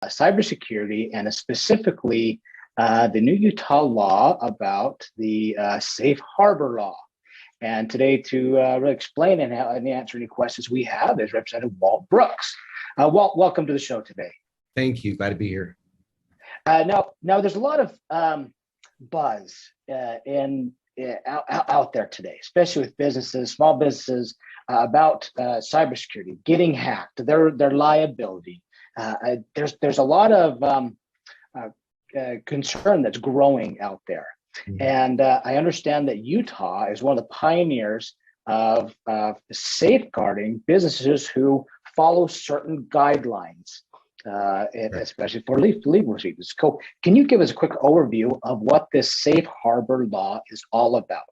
cybersecurity and specifically the new Utah law about the safe harbor law. And today, to really explain and answer any questions we have, is Representative Walt Brooks. Walt, welcome to the show today. Thank you. Glad to be here. Now, there's a lot of buzz out there today, especially with businesses, small businesses, about cybersecurity, getting hacked, their liability. There's a lot of concern that's growing out there. Mm-hmm. And I understand that Utah is one of the pioneers of safeguarding businesses who follow certain guidelines, especially for legal reasons. So can you give us a quick overview of what this safe harbor law is all about?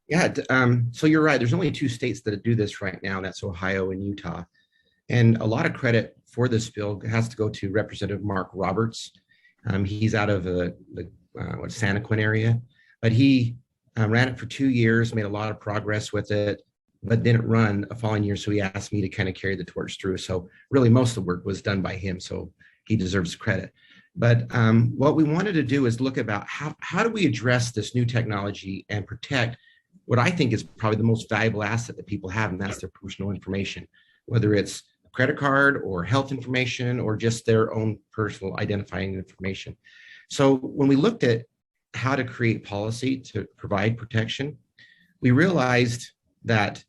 Yeah, so you're right. There's only 2 states that do this right now, and that's Ohio and Utah. And a lot of credit for this bill has to go to Representative Mark Roberts. He's out of the Santaquin area, but he ran it for 2 years, made a lot of progress with it, but didn't run a following year. So he asked me to kind of carry the torch through. So really most of the work was done by him. So he deserves credit. But what we wanted to do is look about how do we address this new technology and protect what I think is probably the most valuable asset that people have, and that's their personal information, whether it's a credit card or health information or just their own personal identifying information. So when we looked at how to create policy to provide protection, we realized that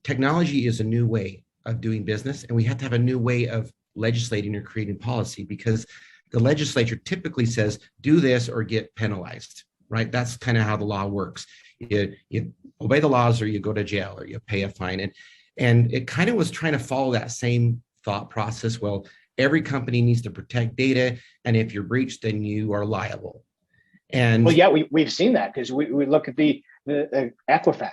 technology is a new way of doing business, and we have to have a new way of legislating or creating policy, because the legislature typically says, do this or get penalized, right? That's kind of how the law works. You obey the laws or you go to jail or you pay a fine. And it kind of was trying to follow that same thought process. Well, every company needs to protect data, and if you're breached, then you are liable. And well, yeah, we've seen that, because we look at the Equifax,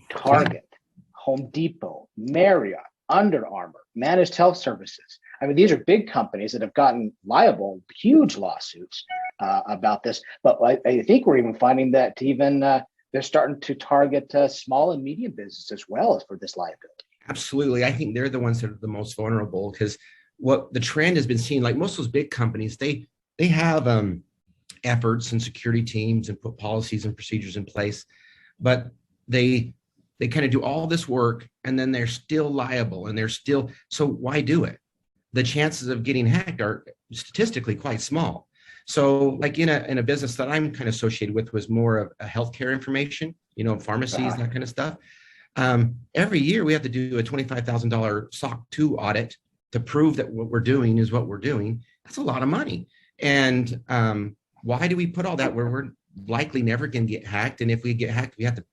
Target, Home Depot, Marriott, Under Armour, Managed Health Services. I mean, these are big companies that have gotten liable, huge lawsuits about this. But I think we're even finding that even they're starting to target small and medium business as well as for this liability. Absolutely. I think they're the ones that are the most vulnerable, because what the trend has been seen, like most of those big companies, they have efforts and security teams and put policies and procedures in place, but they kind of do all this work and then they're still liable, and so why do it? The chances of getting hacked are statistically quite small. So like in a business that I'm kind of associated with was more of a healthcare information, pharmacies, that kind of stuff. Every year we have to do a $25,000 SOC 2 audit to prove that what we're doing is what we're doing. That's a lot of money. And why do we put all that where we're likely never going to get hacked? And if we get hacked, we have to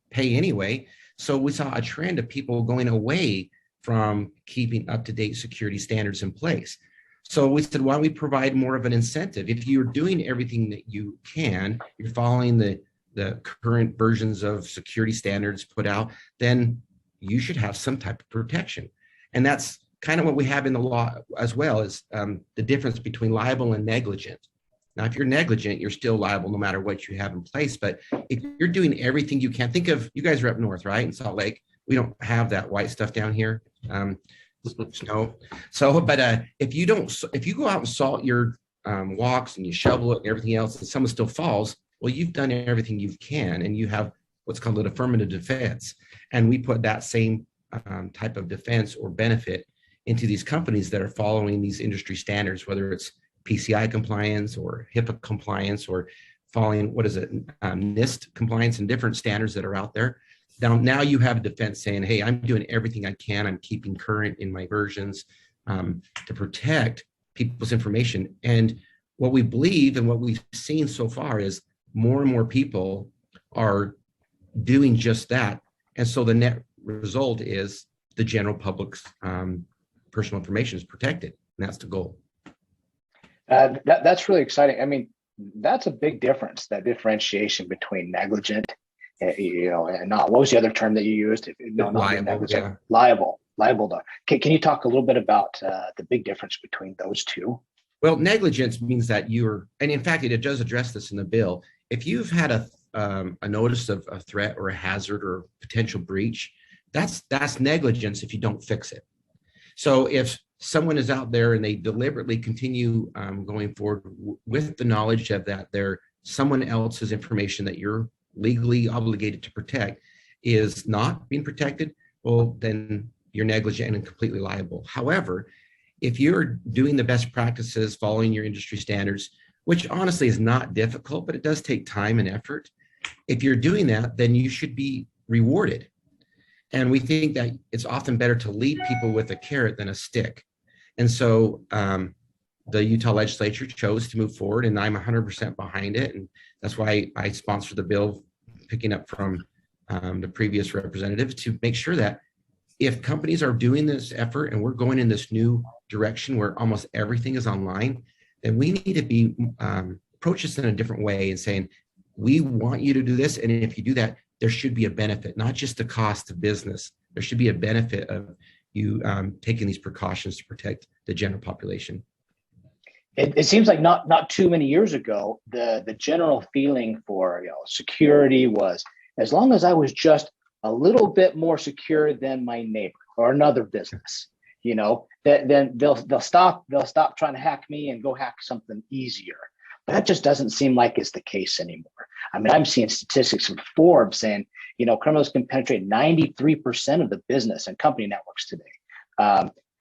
pay anyway. So we saw a trend of people going away from keeping up-to-date security standards in place. So we said, why don't we provide more of an incentive? If you're doing everything that you can, you're following the current versions of security standards put out, then you should have some type of protection. And that's kind of what we have in the law as well, is the difference between liable and negligent. Now, if you're negligent, you're still liable no matter what you have in place. But if you're doing everything you can, think of, you guys are up north, right? In Salt Lake, we don't have that white stuff down here. Snow. So, but if you go out and salt your walks and you shovel it and everything else, and someone still falls, well, you've done everything you can, and you have what's called an affirmative defense. And we put that same type of defense or benefit into these companies that are following these industry standards, whether it's PCI compliance or HIPAA compliance or following, NIST compliance and different standards that are out there. Now you have a defense saying, hey, I'm doing everything I can. I'm keeping current in my versions to protect people's information. And what we believe and what we've seen so far is more and more people are doing just that. And so the net result is the general public's personal information is protected. And that's the goal. That's really exciting. I mean, that's a big difference, that differentiation between negligent, and not, what was the other term that you used? Liable. Yeah. Liable. Can you talk a little bit about the big difference between those two? Well, negligence means that and in fact, it does address this in the bill. If you've had a notice of a threat or a hazard or potential breach, that's negligence if you don't fix it. So if someone is out there and they deliberately continue going forward with the knowledge of that they're someone else's information that you're legally obligated to protect is not being protected, well, then you're negligent and completely liable. However, if you're doing the best practices, following your industry standards, which honestly is not difficult, but it does take time and effort. If you're doing that, then you should be rewarded. And we think that it's often better to lead people with a carrot than a stick. And so the Utah legislature chose to move forward, and I'm 100% behind it. And that's why I sponsored the bill, picking up from the previous representative, to make sure that if companies are doing this effort and we're going in this new direction where almost everything is online, then we need to be approach this in a different way and saying, we want you to do this. And if you do that, there should be a benefit, not just the cost of business. There should be a benefit of you taking these precautions to protect the general population. It seems like not too many years ago, the general feeling for security was, as long as I was just a little bit more secure than my neighbor or another business, then they'll stop trying to hack me and go hack something easier. But that just doesn't seem like it's the case anymore. I mean, I'm seeing statistics from Forbes saying, criminals can penetrate 93% of the business and company networks today.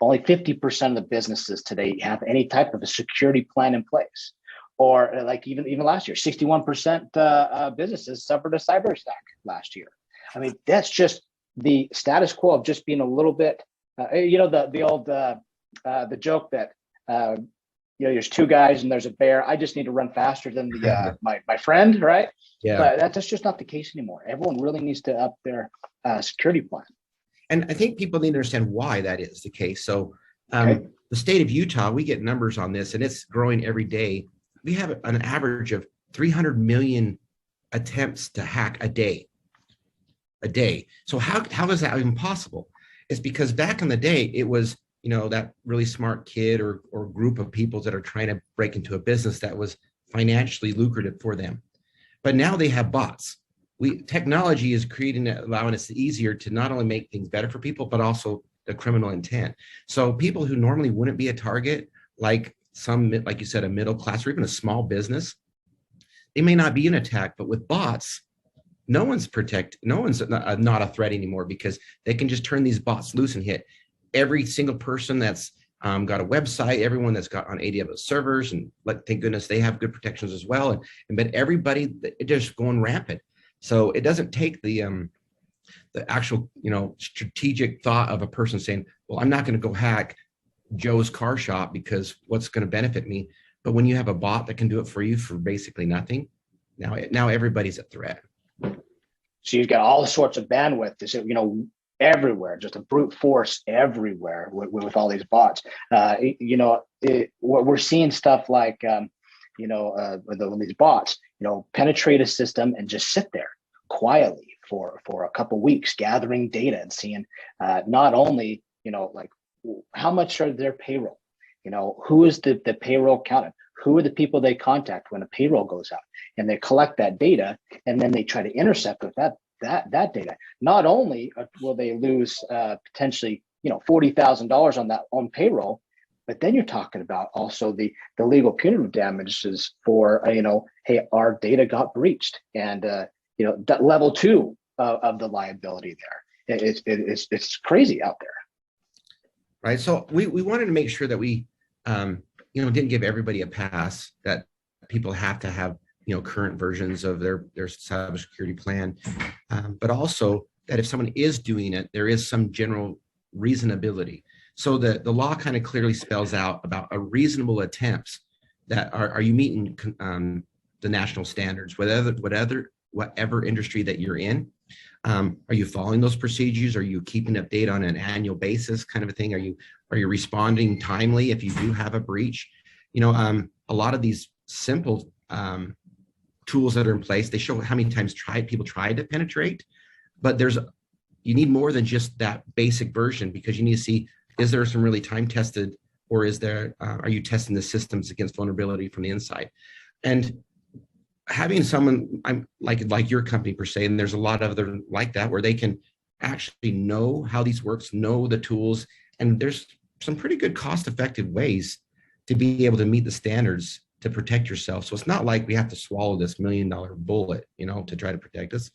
Only 50% of the businesses today have any type of a security plan in place. Or like even last year, 61% businesses suffered a cyber attack last year. I mean, that's just the status quo of just being a little bit, the old the joke that there's two guys and there's a bear. I just need to run faster than my friend, right? Yeah. But that's just not the case anymore. Everyone really needs to up their security plan. And I think people need to understand why that is the case. So the state of Utah, we get numbers on this, and it's growing every day. We have an average of 300 million attempts to hack a day. So how is that even possible? It's because back in the day, it was that really smart kid or group of people that are trying to break into a business that was financially lucrative for them. But now they have bots. Technology is allowing us easier to not only make things better for people, but also the criminal intent. So people who normally wouldn't be a target, like you said, a middle class or even a small business, they may not be an attack, but with bots, no one's not a threat anymore, because they can just turn these bots loose and hit every single person that's got a website, everyone that's got on AWS servers, and thank goodness they have good protections as well. But everybody, they're just going rampant. So it doesn't take the actual strategic thought of a person saying, well, I'm not going to go hack Joe's car shop because what's going to benefit me. But when you have a bot that can do it for you for basically nothing, now everybody's a threat. So you've got all sorts of bandwidth, everywhere, just a brute force everywhere with all these bots. What we're seeing stuff like, when these bots, penetrate a system and just sit there quietly for a couple of weeks, gathering data and seeing not only, how much are their payroll, who is the payroll accountant, who are the people they contact when a payroll goes out, and they collect that data, and then they try to intercept with that data. Not only will they lose potentially $40,000 on payroll, but then you're talking about also the legal punitive damages for hey, our data got breached, and level 2 of the liability there. It's crazy out there. Right. So we wanted to make sure that we didn't give everybody a pass, that people have to have current versions of their cybersecurity plan, but also that if someone is doing it, there is some general reasonability. So the law kind of clearly spells out about a reasonable attempts that are you meeting the national standards, whatever industry that you're in. Are you following those procedures? Are you keeping up data on an annual basis, kind of a thing? Are you responding timely if you do have a breach? A lot of these simple tools that are in place, they show how many times people tried to penetrate, but you need more than just that basic version, because you need to see, is there some really time tested, or are you testing the systems against vulnerability from the inside? And having someone like your company per se, and there's a lot of other like that, where they can actually know how these works, know the tools, and there's some pretty good cost-effective ways to be able to meet the standards to protect yourself. So it's not like we have to swallow this $1 million bullet, to try to protect us.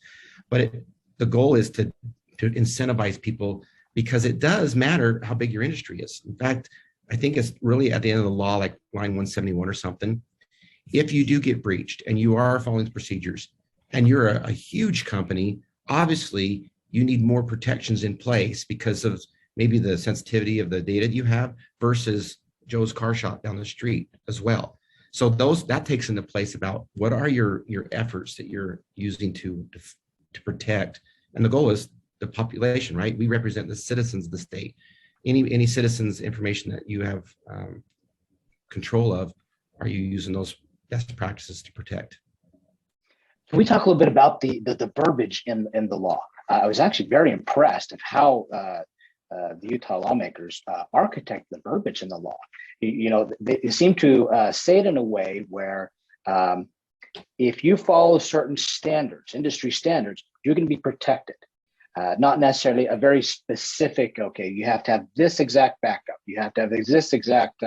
But the goal is to incentivize people, because it does matter how big your industry is. In fact, I think it's really at the end of the law, like line 171 or something. If you do get breached and you are following the procedures and you're a huge company, obviously you need more protections in place because of maybe the sensitivity of the data you have versus Joe's car shop down the street as well. So that takes into place about what are your efforts that you're using to protect. And the goal is the population, right? We represent the citizens of the state. Any citizens' information that you have control of, are you using those best practices to protect? Can we talk a little bit about the verbiage in the law? I was actually very impressed of how the Utah lawmakers architect the verbiage in the law. They seem to say it in a way where if you follow certain standards, industry standards, you're going to be protected. Not necessarily a very specific, okay, you have to have this exact backup. You have to have this exact,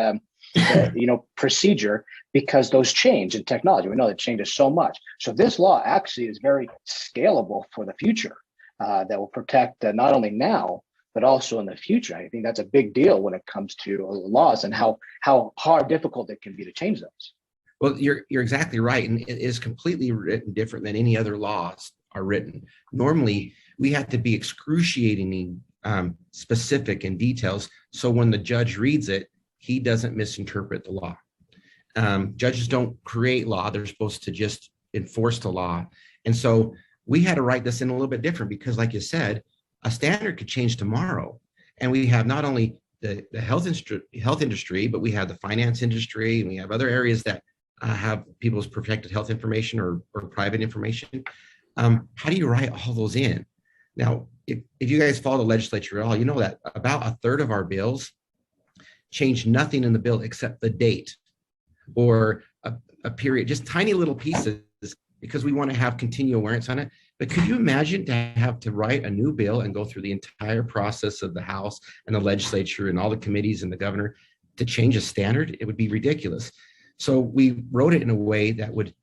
procedure, because those change in technology. We know that changes so much. So this law actually is very scalable for the future that will protect not only now, but also in the future. I think that's a big deal when it comes to laws and how difficult it can be to change those. Well, you're exactly right. And it is completely written different than any other laws are written. Normally, we have to be excruciatingly specific in details. So when the judge reads it, he doesn't misinterpret the law. Judges don't create law. They're supposed to just enforce the law. And so we had to write this in a little bit different because, like you said, a standard could change tomorrow. And we have not only the health industry, but we have the finance industry, and we have other areas that have people's protected health information or private information. How do you write all those in? Now, if you guys follow the legislature at all, you know that about a third of our bills change nothing in the bill except the date or a period, just tiny little pieces, because we want to have continual awareness on it. But could you imagine to have to write a new bill and go through the entire process of the House and the legislature and all the committees and the governor to change a standard? It would be ridiculous. So we wrote it in a way that would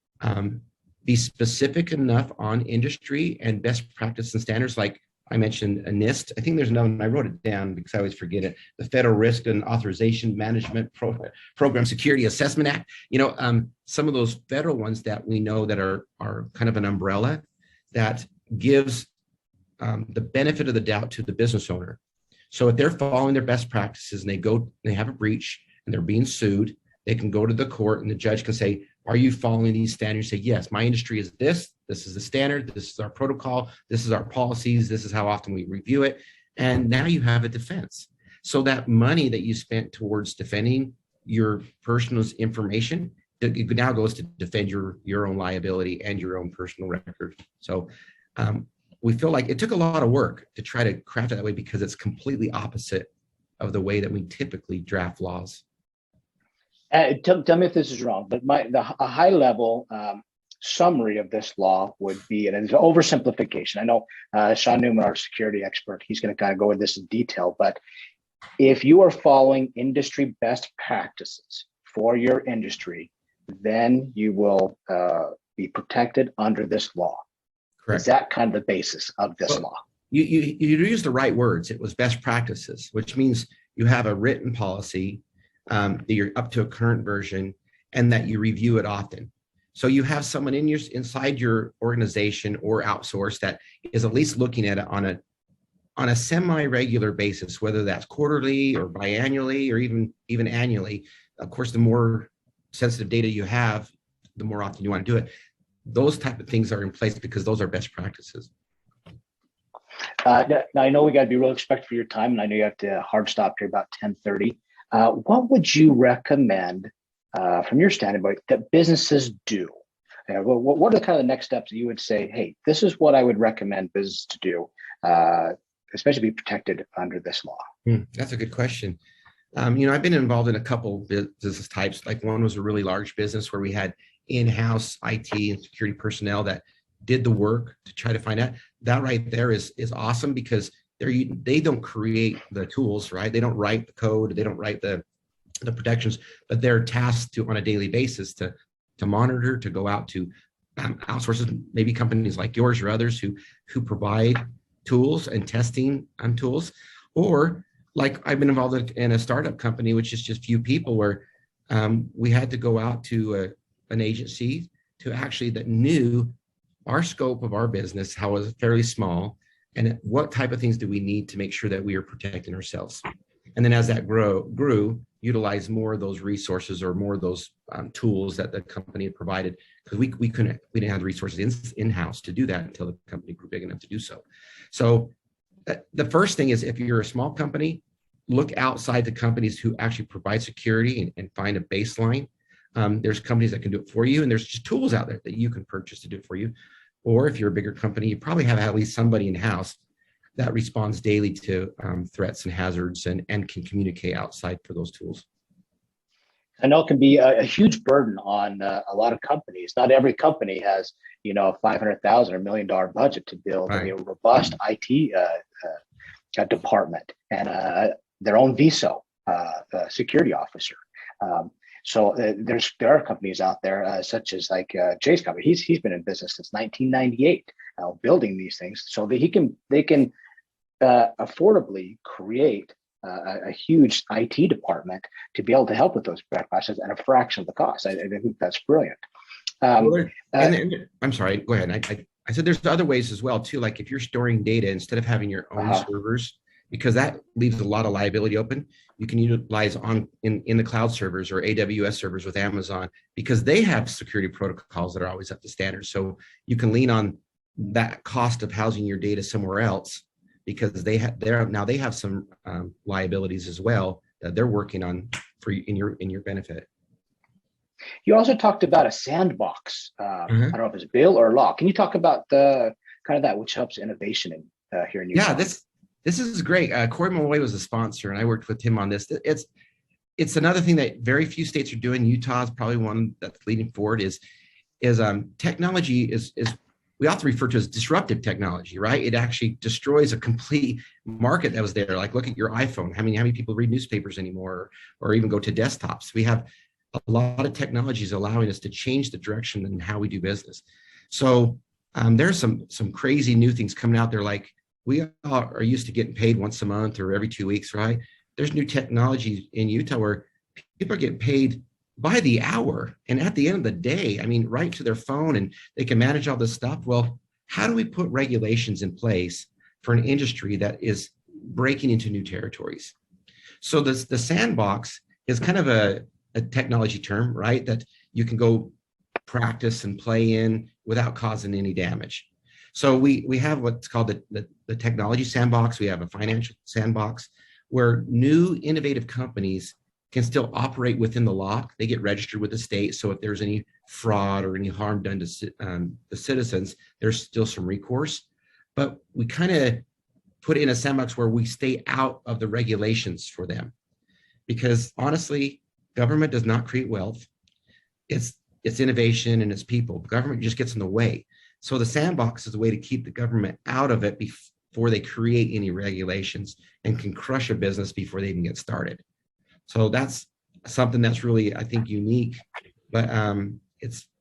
be specific enough on industry and best practice and standards. Like I mentioned, a NIST. I think there's another one. I wrote it down because I always forget it. The Federal Risk and Authorization Management Program Security Assessment Act. Some of those federal ones that we know that are kind of an umbrella that gives the benefit of the doubt to the business owner. So if they're following their best practices and they have a breach and they're being sued, they can go to the court and the judge can say, are you following these standards? Say, yes, my industry is this is the standard, this is our protocol, this is our policies, this is how often we review it. And now you have a defense. So that money that you spent towards defending your personal information, it now goes to defend your own liability and your own personal record. So we feel like it took a lot of work to try to craft it that way because it's completely opposite of the way that we typically draft laws. Tell me if this is wrong, but a high level summary of this law would be, and it's an oversimplification. I know Sean Neuman, our security expert, he's going to kind of go into this in detail, but if you are following industry best practices for your industry, then you will be protected under this law. Correct. Is that kind of the basis of this law? You used the right words. It was best practices, which means you have a written policy that you're up to a current version and that you review it often. So you have someone inside your organization or outsourced that is at least looking at it on a semi-regular basis, whether that's quarterly or biannually or even annually. Of course, the more sensitive data you have, the more often you want to do it. Those type of things are in place because those are best practices. Now, I know we got to be real respectful for your time, and I know you have to hard stop here about 10:30. What would you recommend from your standpoint that businesses do? What are kind of the next steps that you would say, hey, this is what I would recommend business to do, especially be protected under this law? That's a good question. I've been involved in a couple business types. Like one was a really large business where we had in-house IT and security personnel that did the work to try to find out. That right there is awesome because they don't create the tools, right? They don't write the code, they don't write the protections, but they're tasked to on a daily basis to monitor, to go out to outsources, maybe companies like yours or others who provide tools and testing on tools. Or like I've been involved in a startup company, which is just few people, where we had to go out to an agency to actually that knew our scope of our business, how it was fairly small, and what type of things do we need to make sure that we are protecting ourselves. And then as that grew, utilize more of those resources or more of those tools that the company had provided, because we didn't have the resources in-house to do that until the company grew big enough to do so. So the first thing is, if you're a small company, look outside the companies who actually provide security and find a baseline. There's companies that can do it for you, and there's just tools out there that you can purchase to do it for you. Or if you're a bigger company, you probably have at least somebody in-house that responds daily to threats and hazards and can communicate outside for those tools. I know it can be a huge burden on a lot of companies. Not every company has, $500,000 or $1 million budget to build a robust IT department and their own VSO, security officer. So there are companies out there such as like Jay's company. He's been in business since 1998, building these things so that they can affordably create a huge IT department to be able to help with those bad practices at a fraction of the cost. I think that's brilliant. And I'm sorry, go ahead. I said there's other ways as well too. Like if you're storing data instead of having your own servers, because that leaves a lot of liability open, you can utilize in the cloud servers or AWS servers with Amazon, because they have security protocols that are always up to standard. So you can lean on that cost of housing your data somewhere else, because they have some liabilities as well that they're working on in your benefit. You also talked about a sandbox. I don't know if it's a bill or law. Can you talk about the kind of that which helps innovation here in Utah? Yeah, this is great. Corey Malloy was a sponsor, and I worked with him on this. It's another thing that very few states are doing. Utah is probably one that's leading forward. Is technology is we often refer to as disruptive technology, right? It actually destroys a complete market that was there. Like look at your iPhone. How many people read newspapers anymore, or even go to desktops? We have a lot of technologies allowing us to change the direction in how we do business. So there's some crazy new things coming out there. Like we are used to getting paid once a month or every 2 weeks, right? There's new technology in Utah where people are getting paid by the hour, and at the end of the day, right to their phone, and they can manage all this stuff. Well, how do we put regulations in place for an industry that is breaking into new territories? So the sandbox is kind of a technology term, right? That you can go practice and play in without causing any damage. So we have what's called the technology sandbox. We have a financial sandbox where new innovative companies can still operate within the law. They get registered with the state. So if there's any fraud or any harm done to the citizens, there's still some recourse. But we kind of put in a sandbox where we stay out of the regulations for them. Because honestly, government does not create wealth. It's innovation and it's people. Government just gets in the way. So the sandbox is a way to keep the government out of it before they create any regulations and can crush a business before they even get started. So that's something that's really, I think, unique. But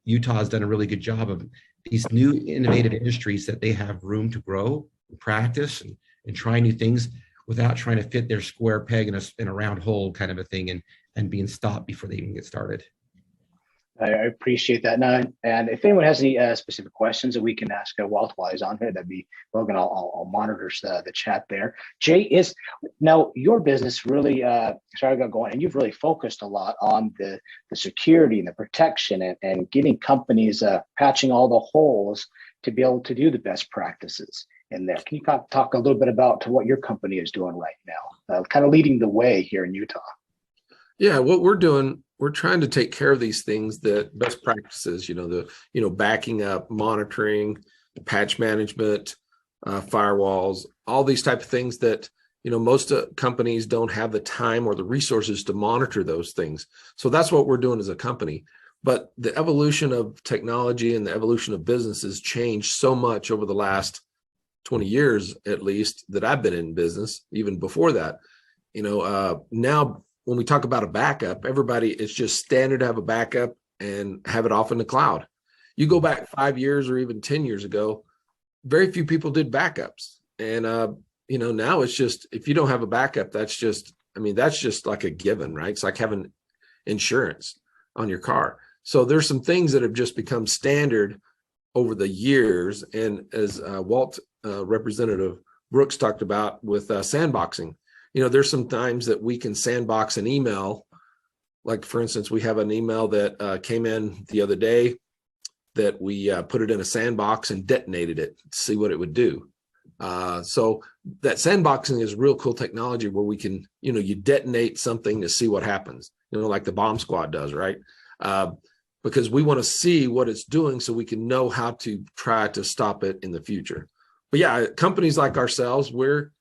Utah has done a really good job of these new innovative industries that they have room to grow, and practice, and try new things without trying to fit their square peg in a round hole kind of a thing and being stopped before they even get started. I appreciate that. Now, and if anyone has any specific questions that we can ask Walt while he's on here, that'd be Logan. I'll monitor the chat there. Jay, now your business really, sorry I got going, and you've really focused a lot on the security and the protection and getting companies patching all the holes to be able to do the best practices in there. Can you talk a little bit about what your company is doing right now, kind of leading the way here in Utah? Yeah, what we're doing, we're trying to take care of these things, that best practices, backing up, monitoring, patch management, firewalls, all these type of things that, most companies don't have the time or the resources to monitor those things. So that's what we're doing as a company. But the evolution of technology and the evolution of business has changed so much over the last 20 years at least that I've been in business, even before that. Now when we talk about a backup, everybody, it's just standard to have a backup and have it off in the cloud. You go back 5 years or even 10 years ago, very few people did backups. And, now it's just, if you don't have a backup, that's just like a given, right? It's like having insurance on your car. So there's some things that have just become standard over the years. And as Walt Representative Brooks talked about with sandboxing, there's some times that we can sandbox an email. Like, for instance, we have an email that came in the other day that we put it in a sandbox and detonated it to see what it would do. So that sandboxing is real cool technology where we can, you detonate something to see what happens, like the bomb squad does, right? Because we want to see what it's doing so we can know how to try to stop it in the future. But yeah, companies like ourselves, we're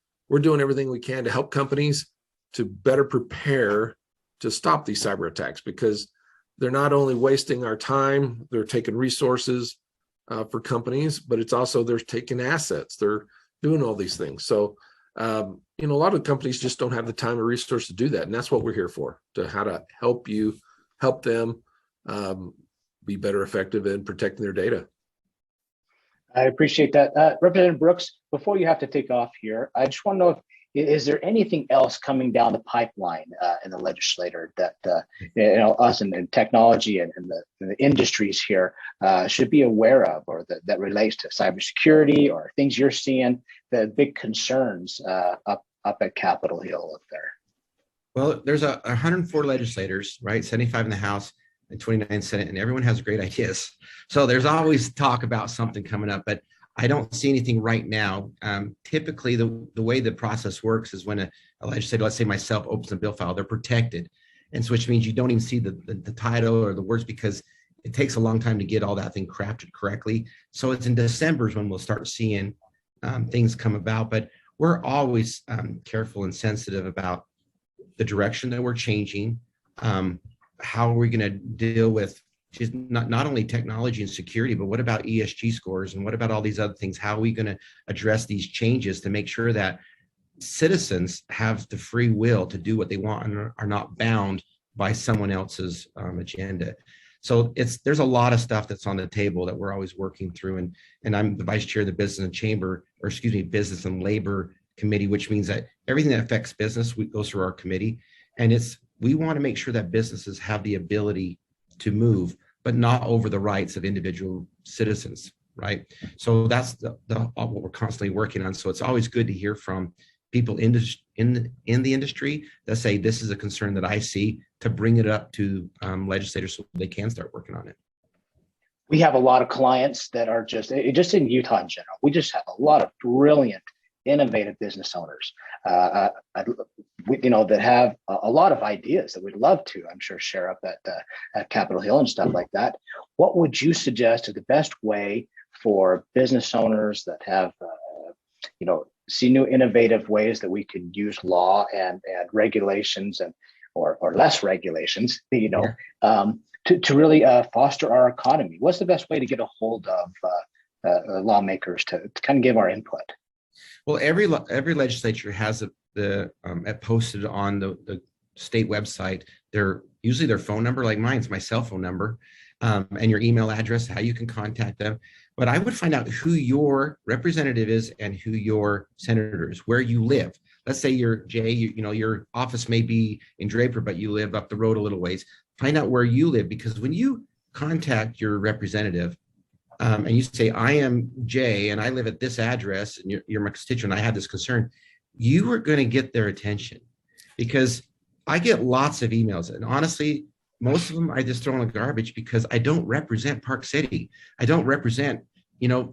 doing everything we can to help companies to better prepare to stop these cyber attacks, because they're not only wasting our time, they're taking resources for companies, but it's also they're taking assets. They're doing all these things. So, a lot of companies just don't have the time or resource to do that. And that's what we're here for, how to help them be better effective in protecting their data. I appreciate that. Representative Brooks, before you have to take off here, I just want to know, is there anything else coming down the pipeline in the legislature that us in technology and the industries here should be aware of, or that relates to cybersecurity, or things you're seeing, the big concerns up at Capitol Hill up there? Well, there's 104 legislators, right? 75 in the House and 29 Senate, and everyone has great ideas. So there's always talk about something coming up, but I don't see anything right now. Typically, the way the process works is when a legislator, let's say myself, opens a bill file, they're protected. And so which means you don't even see the title or the words, because it takes a long time to get all that thing crafted correctly. So it's in December when we'll start seeing things come about. But we're always careful and sensitive about the direction that we're changing. How are we going to deal with just not only technology and security, but what about ESG scores, and what about all these other things? How are we going to address these changes to make sure that citizens have the free will to do what they want and are not bound by someone else's agenda? So there's a lot of stuff that's on the table that we're always working through, and I'm the vice chair of the Business and Labor Committee, which means that everything that affects business goes through our committee, and we want to make sure that businesses have the ability to move, but not over the rights of individual citizens, right? So that's what we're constantly working on. So it's always good to hear from people in the industry that say, this is a concern that I see, to bring it up to legislators so they can start working on it. We have a lot of clients that are just in Utah in general. We just have a lot of brilliant, innovative business owners that have a lot of ideas that we'd love to, I'm sure, share up at Capitol Hill and stuff like that. What would you suggest is the best way for business owners that have, see new innovative ways that we can use law and regulations or less regulations, to really foster our economy? What's the best way to get a hold of lawmakers to kind of give our input? Well, every legislature has posted on the state website usually their phone number, like mine's my cell phone number, and your email address, how you can contact them. But I would find out who your representative is and who your senator is, where you live. Let's say you're Jay, your office may be in Draper, but you live up the road a little ways. Find out where you live, because when you contact your representative, and you say, I am Jay and I live at this address and you're my constituent, I have this concern, you are going to get their attention, because I get lots of emails, and honestly, most of them I just throw in the garbage, because I don't represent Park City. I don't represent,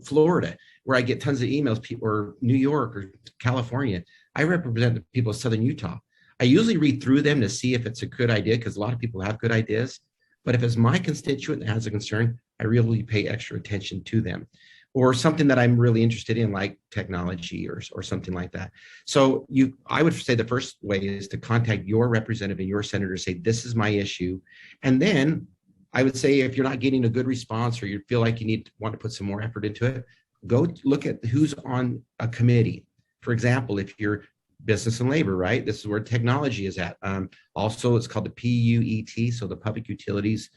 Florida, where I get tons of emails, or New York or California. I represent the people of Southern Utah. I usually read through them to see if it's a good idea, because a lot of people have good ideas. But if it's my constituent that has a concern, I really pay extra attention to them, or something that I'm really interested in, like technology or something like that. So I would say the first way is to contact your representative and your senator, say, this is my issue. And then I would say, if you're not getting a good response, or you feel like you want to put some more effort into it, go look at who's on a committee. For example, if you're business and labor, right? This is where technology is at. Also, it's called the PUET, so the Public Utilities,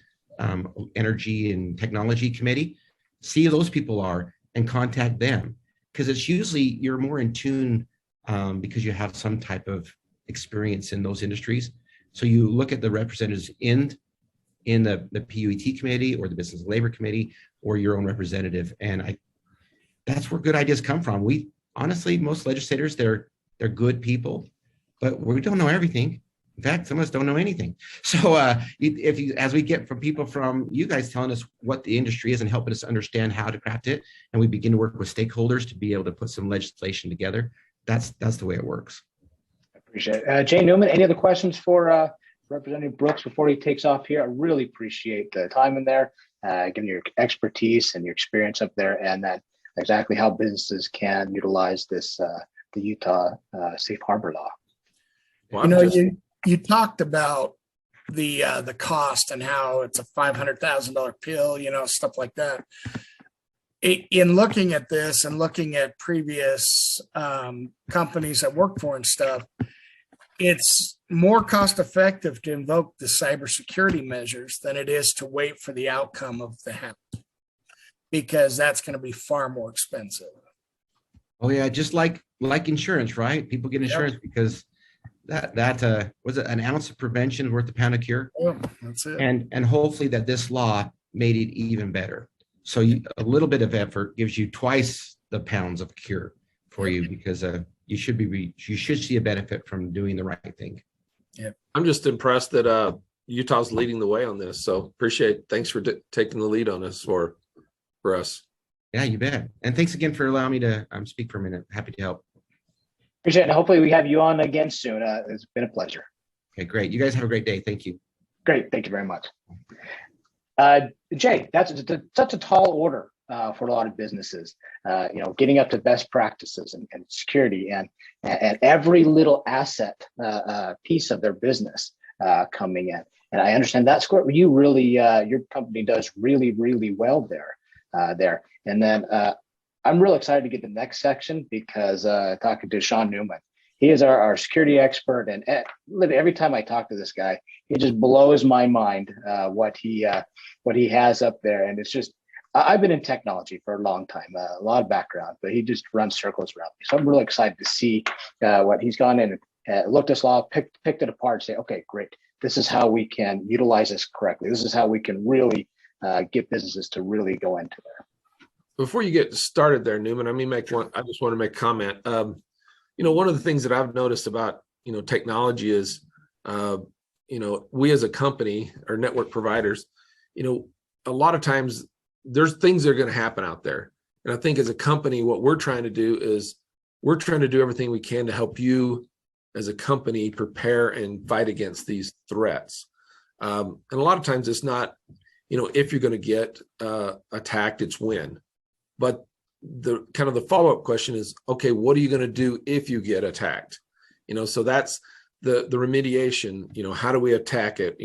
Energy and Technology Committee. See who those people are and contact them, because it's usually you're more in tune because you have some type of experience in those industries. So you look at the representatives in the PUET committee or the Business and Labor Committee or your own representative, and that's where good ideas come from. We honestly, most legislators, they're good people, but we don't know everything. In fact, some of us don't know anything. So as we get from people from you guys telling us what the industry is and helping us understand how to craft it, and we begin to work with stakeholders to be able to put some legislation together, that's the way it works. I appreciate it. Jay Neuman, any other questions for Representative Brooks before he takes off here? I really appreciate the time in there, given your expertise and your experience up there, and that exactly how businesses can utilize this the Utah Safe Harbor Law. Well, you talked about the cost and how it's a $500,000 pill, stuff like that. In looking at this and looking at previous companies I work for and stuff, it's more cost effective to invoke the cybersecurity measures than it is to wait for the outcome of the hack, because that's going to be far more expensive. Oh yeah, just like insurance, right? People get insurance because that was it, an ounce of prevention is worth a pound of cure. Yeah, that's it. And hopefully that this law made it even better. So a little bit of effort gives you twice the pounds of cure for you, because you should see a benefit from doing the right thing. Yeah, I'm just impressed that Utah's leading the way on this. So appreciate. Thanks for taking the lead on this for us. Yeah, you bet. And thanks again for allowing me to speak for a minute. Happy to help. Appreciate it. Hopefully we have you on again soon. It's been a pleasure. Okay, great. You guys have a great day. Thank you. Great. Thank you very much. Jay, that's such a tall order for a lot of businesses, getting up to best practices and security and every little asset piece of their business coming in. And I understand that's what you really, your company does really, really well there. And then I'm real excited to get the next section, because talking to Sean Neuman, he is our security expert, and every time I talk to this guy, he just blows my mind what he has up there. And it's just, I've been in technology for a long time, a lot of background, but he just runs circles around me. So I'm really excited to see what he's gone in and looked at this law, picked it apart, say, okay, great. This is how we can utilize this correctly. This is how we can really get businesses to really go into there. Before you get started there, Neuman, I just want to make a comment. One of the things that I've noticed about, technology is, we as a company or network providers, a lot of times there's things that are going to happen out there. And I think as a company, what we're trying to do is we're trying to do everything we can to help you as a company prepare and fight against these threats. And a lot of times it's not, if you're going to get attacked, it's when. But the kind of the follow-up question is, okay, what are you going to do if you get attacked? So that's the remediation, how do we attack it?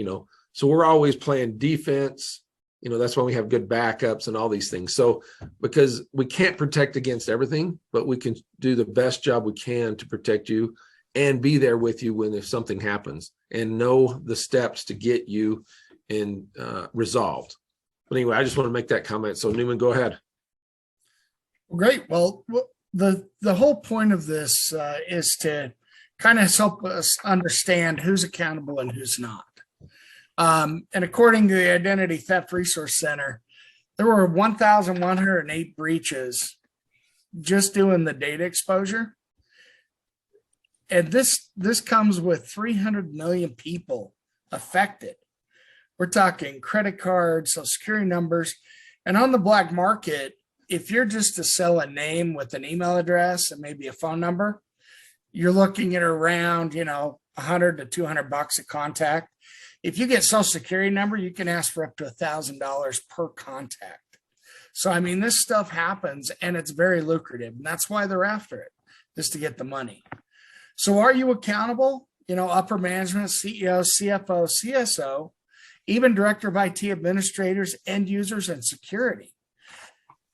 So we're always playing defense, that's why we have good backups and all these things. So because we can't protect against everything, but we can do the best job we can to protect you and be there with you if something happens, and know the steps to get you resolved. But anyway, I just want to make that comment. So Neuman, go ahead. Great. Well, the whole point of this is to kind of help us understand who's accountable and who's not. And according to the Identity Theft Resource Center, there were 1,108 breaches just doing the data exposure. And this comes with 300 million people affected. We're talking credit cards, social security numbers, and on the black market, if you're just to sell a name with an email address and maybe a phone number, you're looking at around, $100 to $200 a contact. If you get social security number, you can ask for up to $1,000 per contact. So, this stuff happens and it's very lucrative, and that's why they're after it, is to get the money. So are you accountable? Upper management, CEO, CFO, CSO, even director of IT administrators, end users, and security.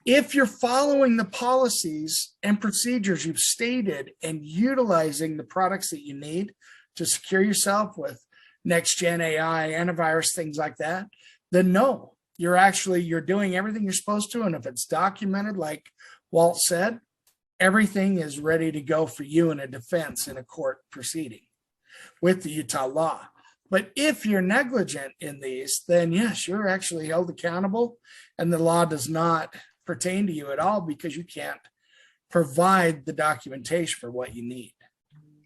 If you're following the policies and procedures you've stated and utilizing the products that you need to secure yourself with next gen AI, antivirus, things like that, then no, you're doing everything you're supposed to. And if it's documented, like Walt said, everything is ready to go for you in a defense in a court proceeding with the Utah law. But if you're negligent in these, then yes, you're actually held accountable, and the law does not pertain to you at all because you can't provide the documentation for what you need.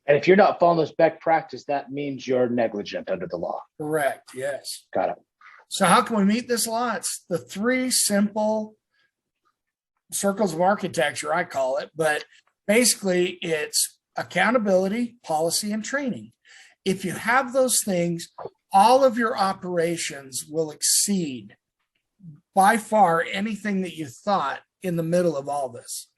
And if you're not following this best practice, that means you're negligent under the law. Correct. Yes. Got it. So how can we meet this law? It's the 3 simple circles of architecture, I call it, but basically it's accountability, policy, and training. If you have those things, all of your operations will exceed by far anything that you thought in the middle of all this.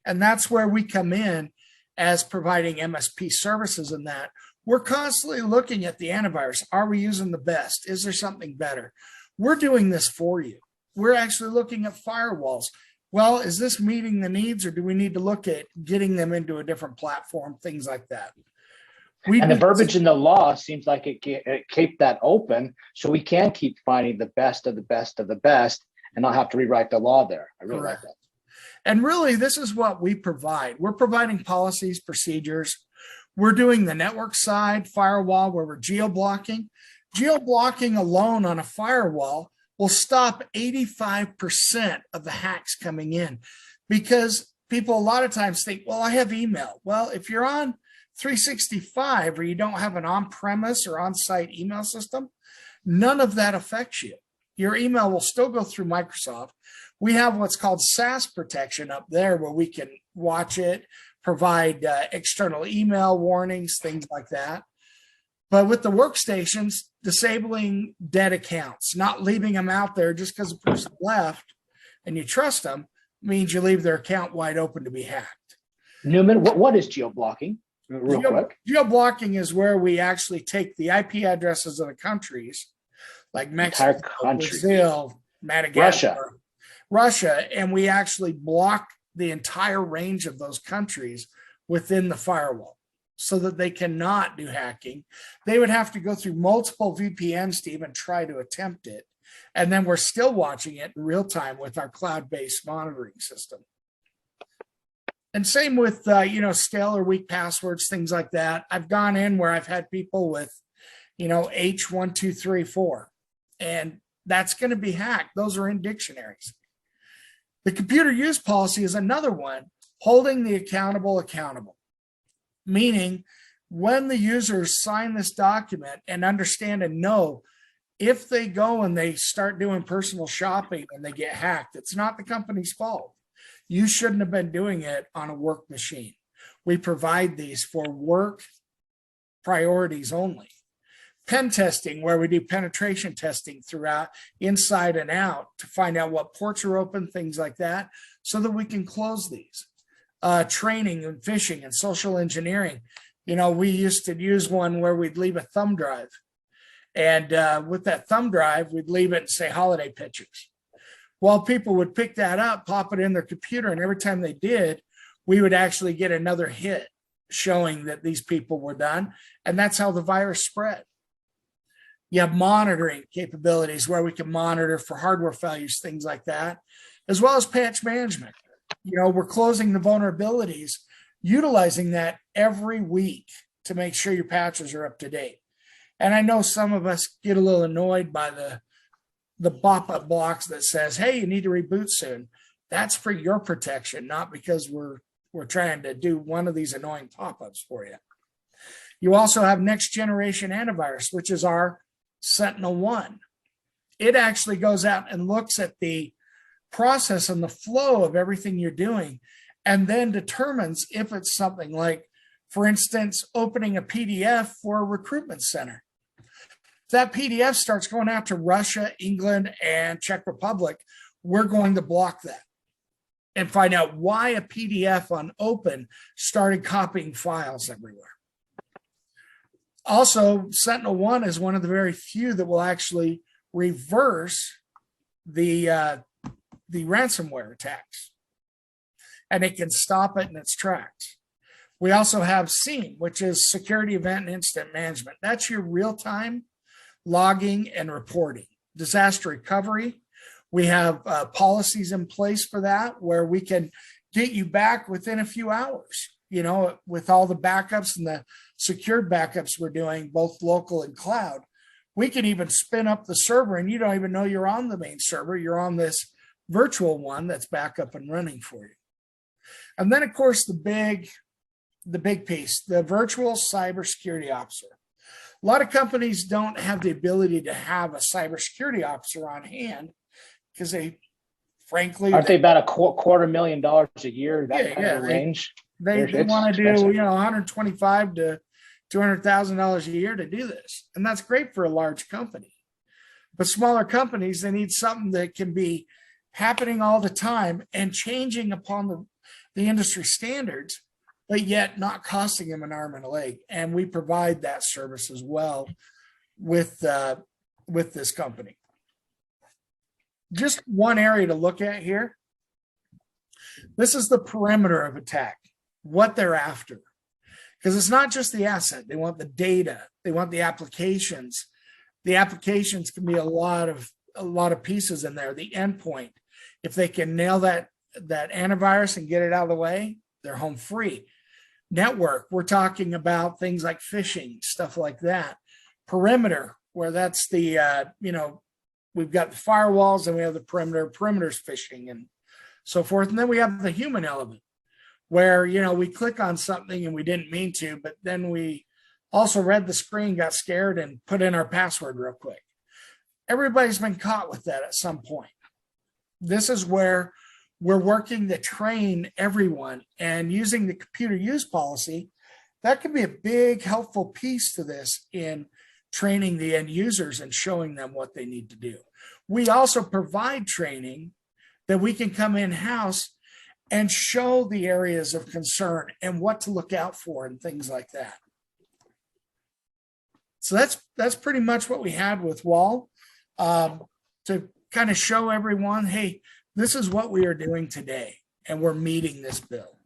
And that's where we come in as providing MSP services in that. We're constantly looking at the antivirus. Are we using the best? Is there something better? We're doing this for you. We're actually looking at firewalls. Well, is this meeting the needs, or do we need to look at getting them into a different platform, things like that? And the verbiage in the law seems like it kept that open, so we can keep finding the best of the best of the best and not have to rewrite the law there. I really like that. And really, this is what we provide. We're providing policies, procedures. We're doing the network side, firewall, where we're geo-blocking. Geo-blocking alone on a firewall will stop 85% of the hacks coming in, because people a lot of times think, well, I have email. Well, if you're on 365 or you don't have an on-premise or on-site email system, none of that affects you. Your email will still go through Microsoft. We have what's called SaaS protection up there, where we can watch it, provide external email warnings, things like that. But with the workstations, disabling dead accounts, not leaving them out there just because a person left and you trust them, means you leave their account wide open to be hacked. Neuman, what is geo-blocking? Real quick. Geo-blocking is where we actually take the IP addresses of the countries, like Mexico, Brazil, Madagascar, Russia, and we actually block the entire range of those countries within the firewall so that they cannot do hacking. They would have to go through multiple VPNs to even try to attempt it. And then we're still watching it in real time with our cloud-based monitoring system. And same with, stale or weak passwords, things like that. I've gone in where I've had people with, H1234, and that's going to be hacked. Those are in dictionaries. The computer use policy is another one, holding the accountable, meaning when the users sign this document and understand and know, if they go and they start doing personal shopping and they get hacked, it's not the company's fault. You shouldn't have been doing it on a work machine. We provide these for work priorities only. Pen testing, where we do penetration testing throughout, inside and out, to find out what ports are open, things like that, so that we can close these. Training and phishing and social engineering. We used to use one where we'd leave a thumb drive. And with that thumb drive, we'd leave it and say holiday pictures. Well, people would pick that up, pop it in their computer, and every time they did, we would actually get another hit showing that these people were done. And that's how the virus spread. You have monitoring capabilities where we can monitor for hardware failures, things like that, as well as patch management. We're closing the vulnerabilities, utilizing that every week to make sure your patches are up to date. And I know some of us get a little annoyed by the pop-up box that says, hey, you need to reboot soon. That's for your protection, not because we're trying to do one of these annoying pop-ups for you. You also have next generation antivirus, which is our Sentinel-1. It actually goes out and looks at the process and the flow of everything you're doing, and then determines if it's something like, for instance, opening a PDF for a recruitment center. If that PDF starts going out to Russia, England, and Czech Republic, we're going to block that and find out why a PDF on open started copying files everywhere. Also, Sentinel-1 is one of the very few that will actually reverse the the ransomware attacks, and it can stop it in its tracks. We also have SEAM, which is Security Event and Incident Management. That's your real-time logging and reporting. Disaster recovery, we have policies in place for that, where we can get you back within a few hours, you know, with all the backups and the secured backups we're doing, both local and cloud. We can even spin up the server and you don't even know you're on the main server. You're on this virtual one that's back up and running for you. And then, of course, the big piece, the virtual cybersecurity officer. A lot of companies don't have the ability to have a cybersecurity officer on hand because they, frankly, aren't they about a $250,000 a year? That kind of range. They want to do, you know, $125,000 to $200,000 a year to do this, and that's great for a large company. But smaller companies, they need something that can be happening all the time and changing upon the industry standards, but yet not costing them an arm and a leg. And we provide that service as well with this company. Just one area to look at here. This is the perimeter of attack, what they're after. Because it's not just the asset. They want the data. They want the applications. The applications can be a lot of pieces in there. The endpoint, if they can nail that antivirus and get it out of the way, they're home free. Network, we're talking about things like phishing, stuff like that. Perimeter, where that's the, you know, we've got the firewalls and we have the perimeter's phishing and so forth. And then we have the human element where, you know, we click on something and we didn't mean to, but then we also read the screen, got scared and put in our password real quick. Everybody's been caught with that at some point. This is where we're working to train everyone, and using the computer use policy, that could be a big helpful piece to this in training the end users and showing them what they need to do. We also provide training that we can come in-house and show the areas of concern and what to look out for and things like that. So that's pretty much what we had with Wall, to kind of show everyone, hey, this is what we are doing today, and we're meeting this bill.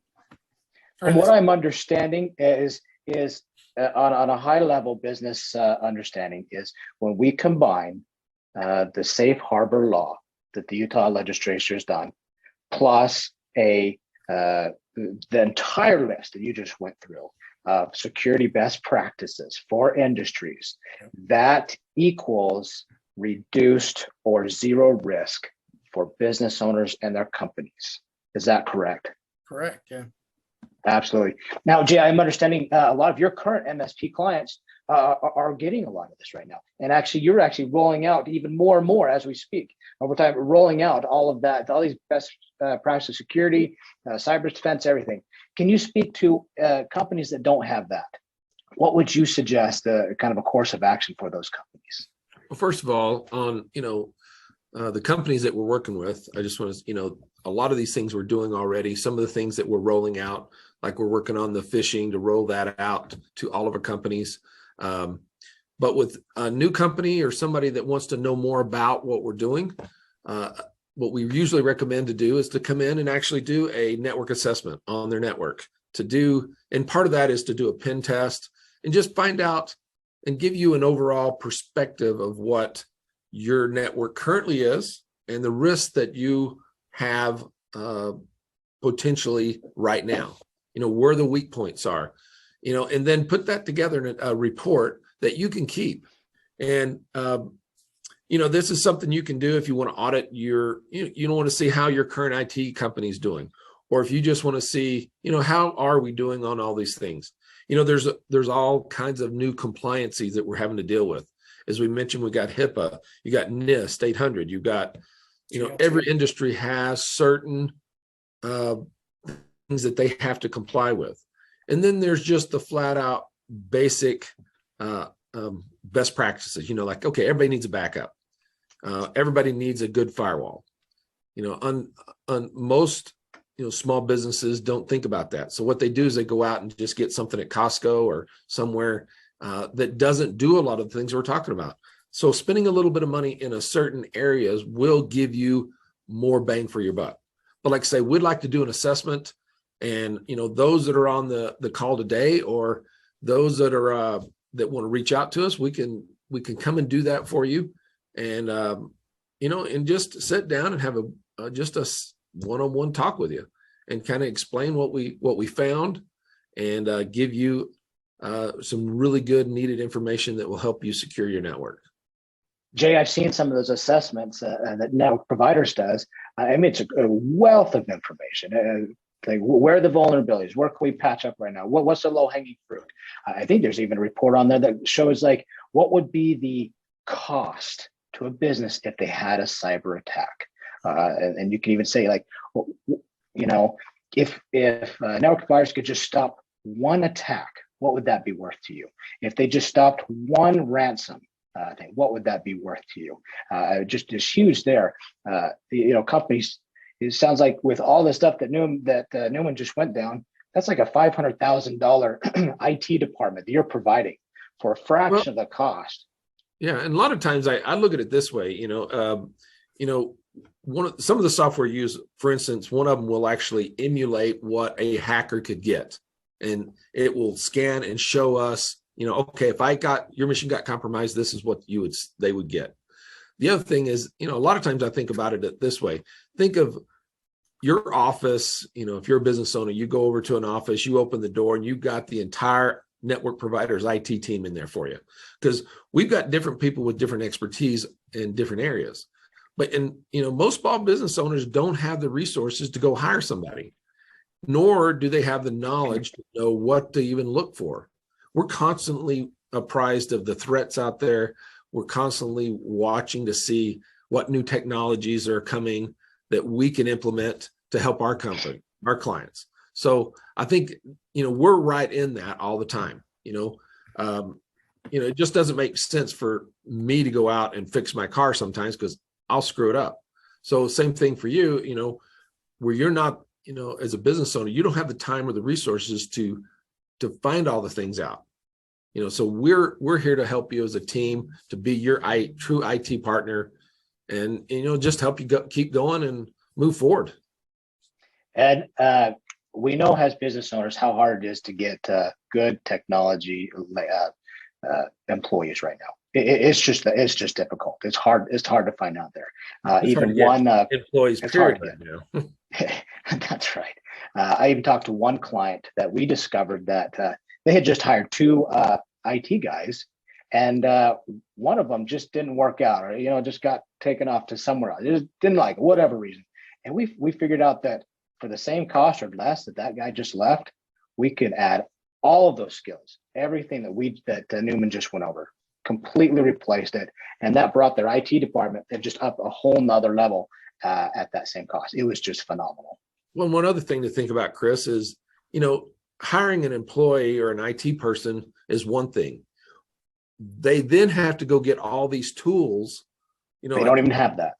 And what I'm understanding is on a high level business understanding is when we combine the safe harbor law that the Utah legislature has done, plus the entire list that you just went through of security best practices for industries, that equals reduced or zero risk for business owners and their companies. Is that correct? Correct, yeah. Absolutely. Now, Jay, I'm understanding a lot of your current MSP clients are getting a lot of this right now. And actually, you're actually rolling out even more and more as we speak. Over time, rolling out all of that, all these best practices, security, cyber defense, everything. Can you speak to companies that don't have that? What would you suggest, kind of a course of action for those companies? Well, first of all, on, you know, the companies that we're working with, I just want to, you know, a lot of these things we're doing already. Some of the things that we're rolling out, like we're working on the phishing to roll that out to all of our companies. But with a new company or somebody that wants to know more about what we're doing, what we usually recommend to do is to come in and actually do a network assessment on their network and part of that is to do a pen test and just find out and give you an overall perspective of what your network currently is and the risks that you have potentially right now, you know, where the weak points are, you know, and then put that together in a report that you can keep. And, you know, this is something you can do if you want to audit you don't want to see how your current IT company is doing, or if you just want to see, you know, how are we doing on all these things? You know, there's all kinds of new compliances that we're having to deal with. As we mentioned, we got HIPAA, you got NIST 800, you got, you know, every industry has certain things that they have to comply with. And then there's just the flat out basic best practices, you know, like, okay, everybody needs a backup. Everybody needs a good firewall. You know, on most, you know, small businesses don't think about that. So what they do is they go out and just get something at Costco or somewhere that doesn't do a lot of the things we're talking about. So spending a little bit of money in a certain areas will give you more bang for your buck. But like I say, we'd like to do an assessment, and those that are on the call today, or those that are that want to reach out to us, we can come and do that for you, and and just sit down and have just a one-on-one talk with you, and kind of explain what we found, and give you some really good needed information that will help you secure your network. Jay, I've seen some of those assessments that Network Providers does. I mean, it's a wealth of information. Like, where are the vulnerabilities? Where can we patch up right now? What's the low-hanging fruit? I think there's even a report on there that shows like what would be the cost to a business if they had a cyber attack. And you can even say like, if Network Providers could just stop one attack, what would that be worth to you? If they just stopped one ransom thing, what would that be worth to you? Just huge there. Companies, it sounds like with all the stuff that Neuman just went down, that's like a $500,000 IT department that you're providing for a fraction of the cost. Yeah, and a lot of times I look at it this way. Some of the software used, for instance, one of them will actually emulate what a hacker could get, and it will scan and show us, okay, if your machine got compromised, this is what they would get. The other thing is, a lot of times I think about it this way. Think of your office. If you're a business owner, you go over to an office, you open the door, and you've got the entire network provider's IT team in there for you, because we've got different people with different expertise in different areas. But most small business owners don't have the resources to go hire somebody, nor do they have the knowledge to know what to even look for. We're constantly apprised of the threats out there. We're constantly watching to see what new technologies are coming that we can implement to help our company, our clients. So I think, we're right in that all the time. It just doesn't make sense for me to go out and fix my car sometimes, because I'll screw it up. So same thing for you, where you're not, as a business owner, you don't have the time or the resources to find all the things out. So we're here to help you as a team, to be your true IT partner, and just help you keep going and move forward. And we know as business owners how hard it is to get good technology employees right now. It's just difficult. It's hard to find out there. Employees. It's period hard right now. That's right. I even talked to one client that we discovered that they had just hired two IT guys, and one of them just didn't work out, or just got taken off to somewhere else. It just didn't like it, whatever reason. And we figured out that for the same cost or less that guy just left, we could add all of those skills, everything that Neuman just went over, completely replaced it, and that brought their IT department just up a whole nother level at that same cost. It was just phenomenal. Well, one other thing to think about, Chris, is hiring an employee or an IT person is one thing. They then have to go get all these tools. They don't even have that.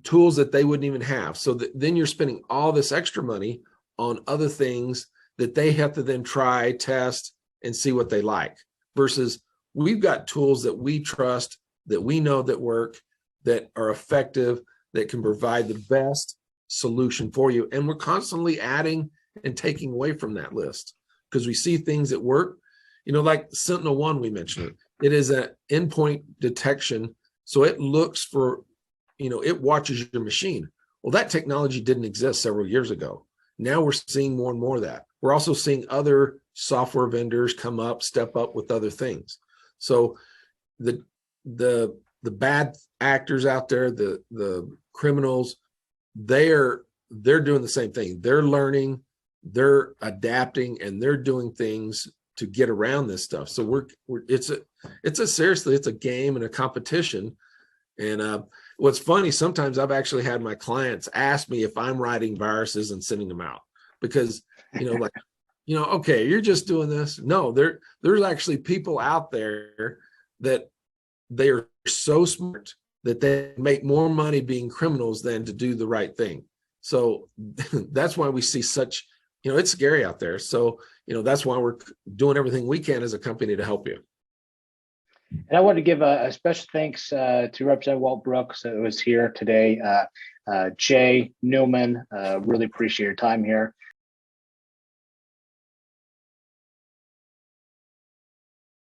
Tools that they wouldn't even have. So then you're spending all this extra money on other things that they have to then try, test, and see what they like. Versus we've got tools that we trust, that we know that work, that are effective, that can provide the best solution for you. And we're constantly adding and taking away from that list, because we see things that work. Like Sentinel-1, we mentioned it is an endpoint detection. So it looks for, it watches your machine. Well, that technology didn't exist several years ago. Now we're seeing more and more of that. We're also seeing other software vendors step up with other things. So the bad actors out there, the criminals, they're doing the same thing. They're learning, they're adapting, and they're doing things to get around this stuff. So it's a game and a competition. And what's funny, sometimes I've actually had my clients ask me if I'm writing viruses and sending them out, because okay, you're just doing this. No, there's actually people out there that they are so smart that they make more money being criminals than to do the right thing. So that's why we see such, it's scary out there. So, that's why we're doing everything we can as a company to help you. And I want to give a special thanks to Representative Walt Brooks, who was here today. Jay Neuman, really appreciate your time here.